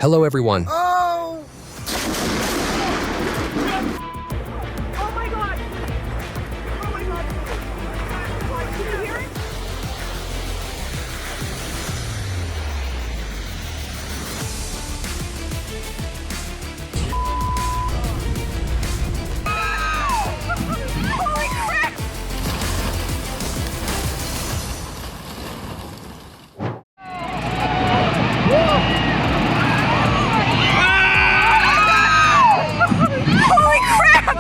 Hello, everyone. Oh! Oh my God! Oh my God! Can you hear it? Holy crap! Holy crap!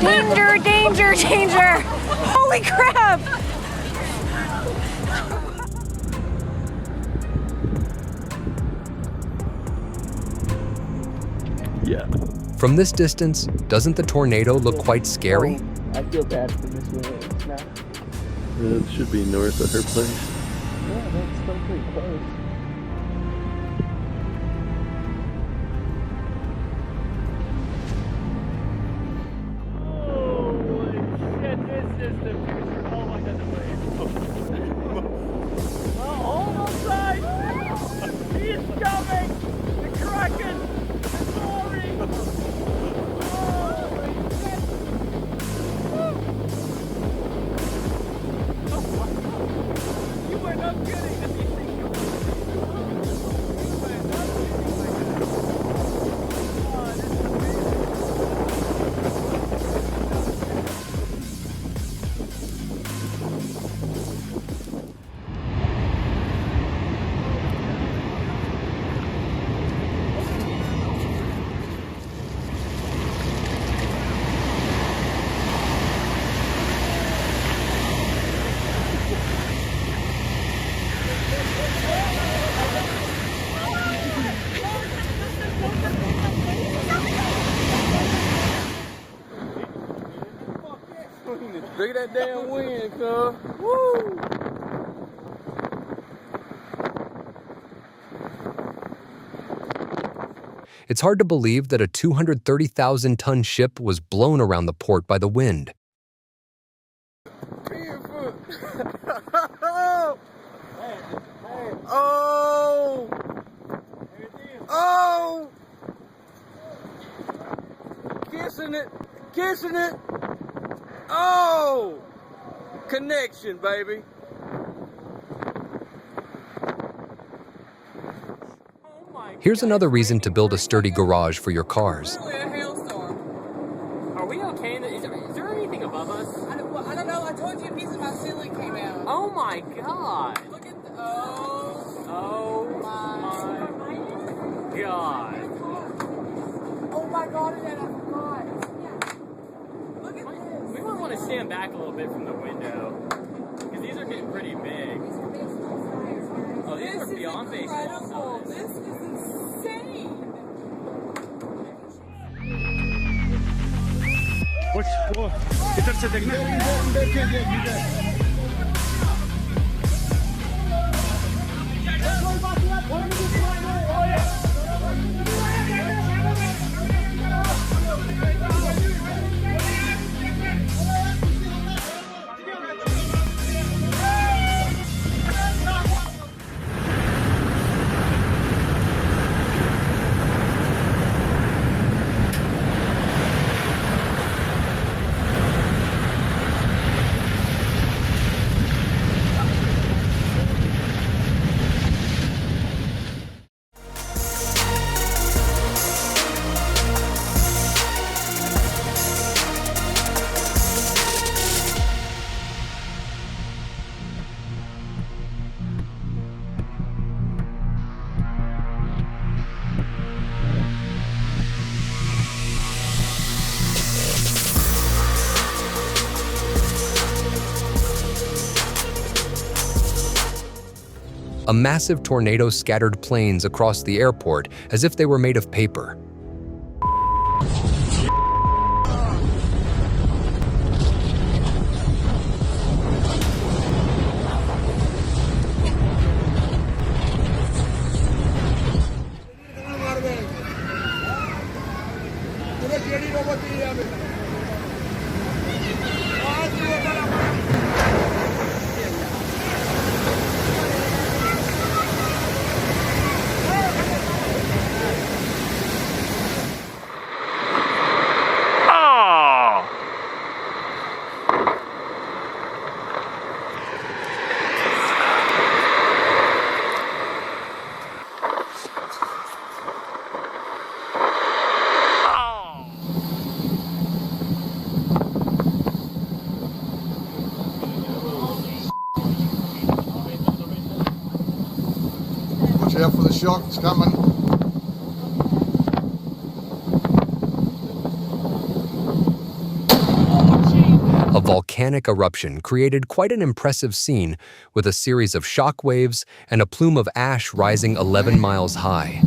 Danger, danger, danger! Holy crap! Yeah. From this distance, doesn't the tornado look quite scary? I feel bad for this one. It's not. It should be north of her place. Yeah, that's still pretty close. Holy shit, this is the future. Oh my God, the wave. Oh, hold on tight. He is coming. The Kraken is soaring. You are not kidding that these things go. You are not kidding like that. Oh, this is look at that damn wind, cuz. Woo! It's hard to believe that a 230,000-ton ship was blown around the port by the wind. Oh! Oh! Kissing it! Kissing it! Oh! Connection, baby. Here's another reason to build a sturdy garage for your cars. Literally a hailstorm. Are we okay? Is there anything above us? I don't know. I told you a piece of my ceiling came out. Oh my God. Look at the. Oh my God. Oh my God, and I forgot. Look at this. We might want to stand back a little bit from the window. Because these are getting pretty big. Oh, these are beyond baseball size. This is insane. इधर से देखना A massive tornado scattered planes across the airport as if they were made of paper. out for the shock, it's coming. A volcanic eruption created quite an impressive scene with a series of shock waves and a plume of ash rising 11 miles high.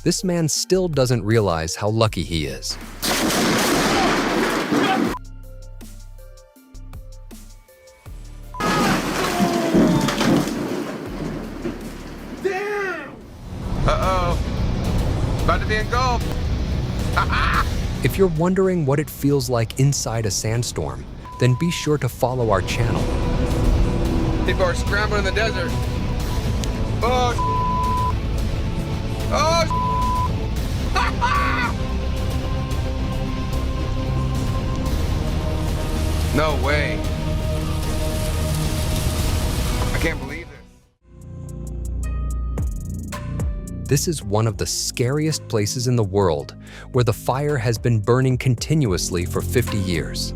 This man still doesn't realize how lucky he is. Uh-oh. About to be engulfed. If you're wondering what it feels like inside a sandstorm, then be sure to follow our channel. People are scrambling in the desert. Oh, oh, no way. I can't believe this. This is one of the scariest places in the world, where the fire has been burning continuously for 50 years.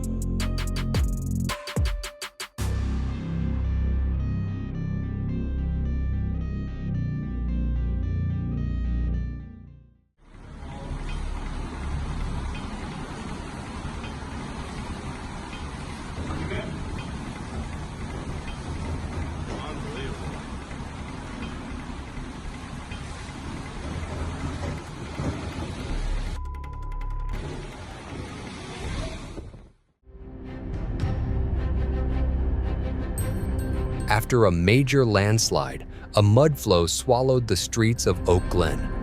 After a major landslide, a mud flow swallowed the streets of Oak Glen.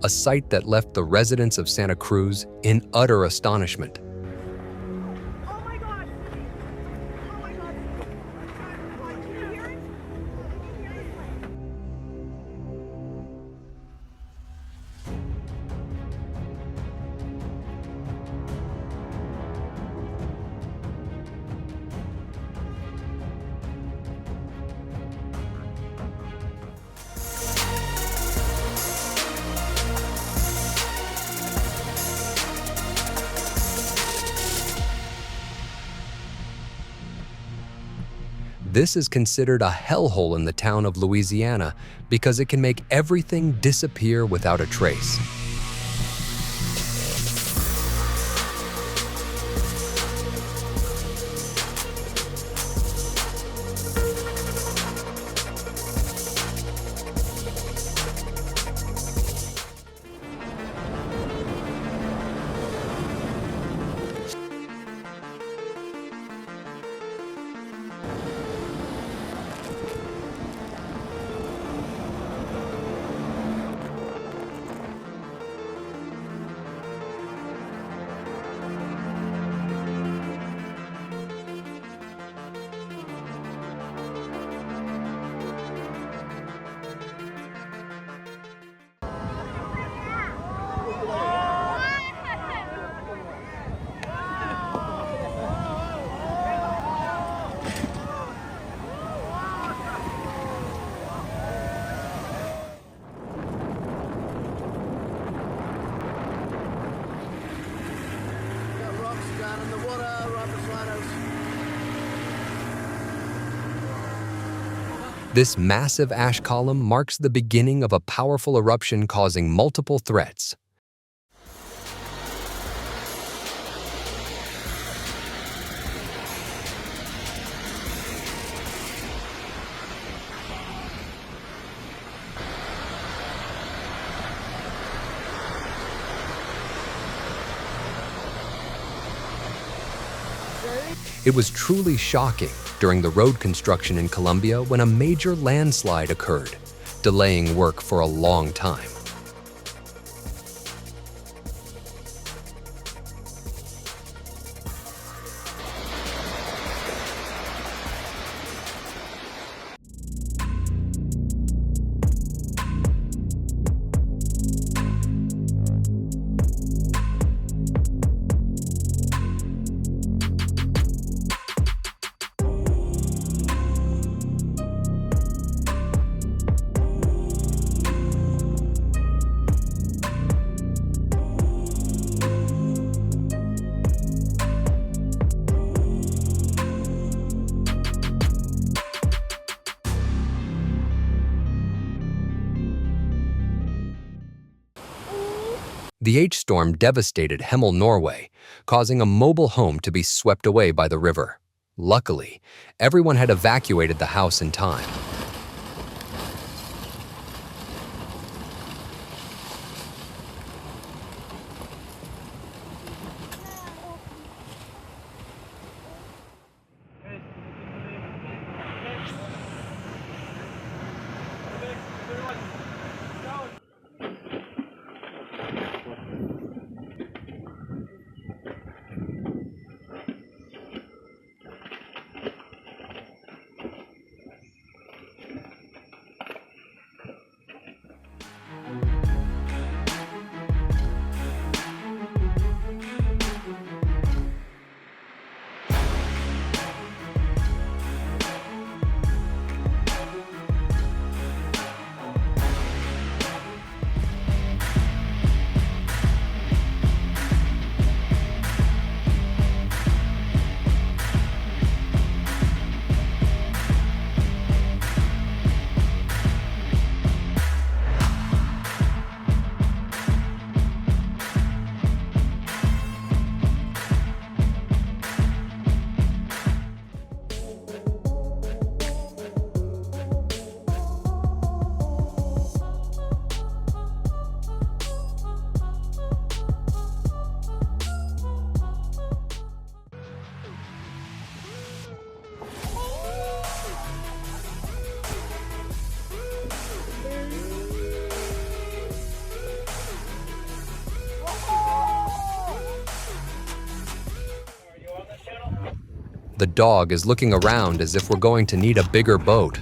A sight that left the residents of Santa Cruz in utter astonishment. Oh my God! Oh my God! Can you hear it? Can you hear it? This is considered a hellhole in the town of Louisiana because it can make everything disappear without a trace. This massive ash column marks the beginning of a powerful eruption causing multiple threats. It was truly shocking during the road construction in Colombia when a major landslide occurred, delaying work for a long time. The H-storm devastated Hemel, Norway, causing a mobile home to be swept away by the river. Luckily, everyone had evacuated the house in time. The dog is looking around as if we're going to need a bigger boat.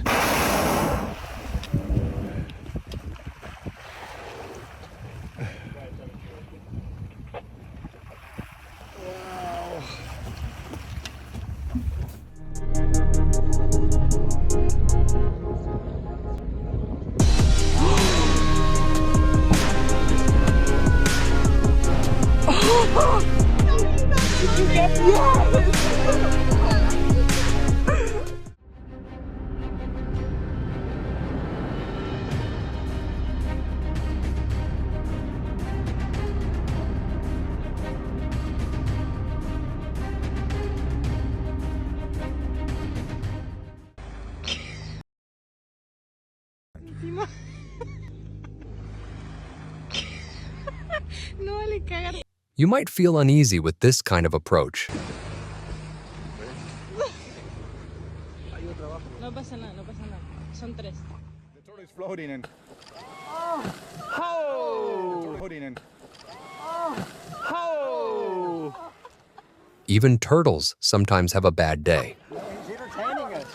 You might feel uneasy with this kind of approach. No pasa nada, no pasa nada. Son tres. The turtle is floating and... Oh! Floating and... Oh! Even turtles sometimes have a bad day. He's entertaining us.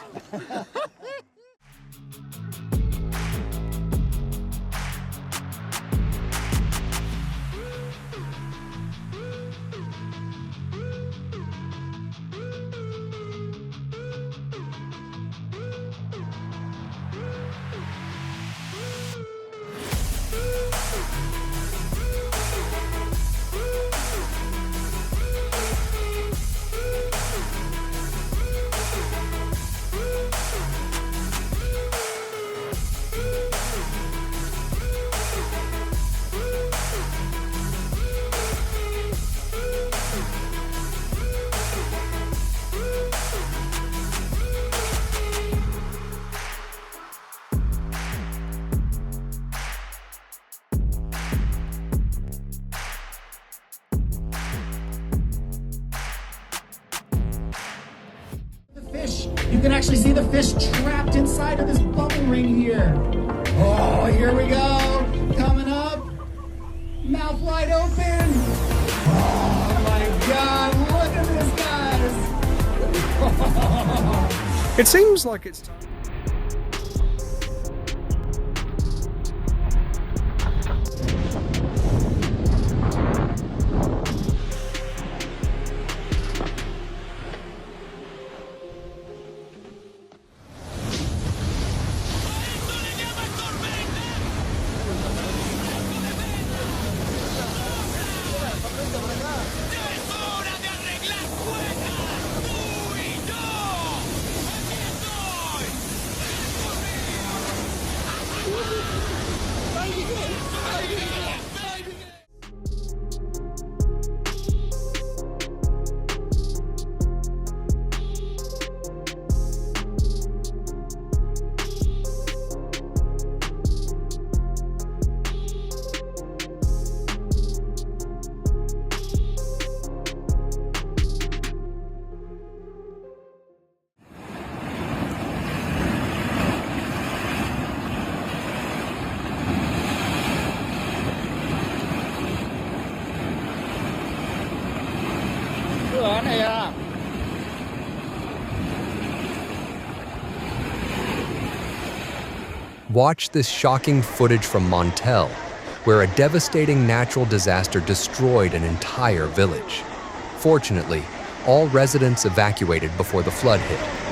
can actually see the fish trapped inside of this bubble ring here. Oh, here we go. Coming up. Mouth wide open. Oh my God, look at this, guys. It seems like it's time. Watch this shocking footage from Montel, where a devastating natural disaster destroyed an entire village. Fortunately, all residents evacuated before the flood hit.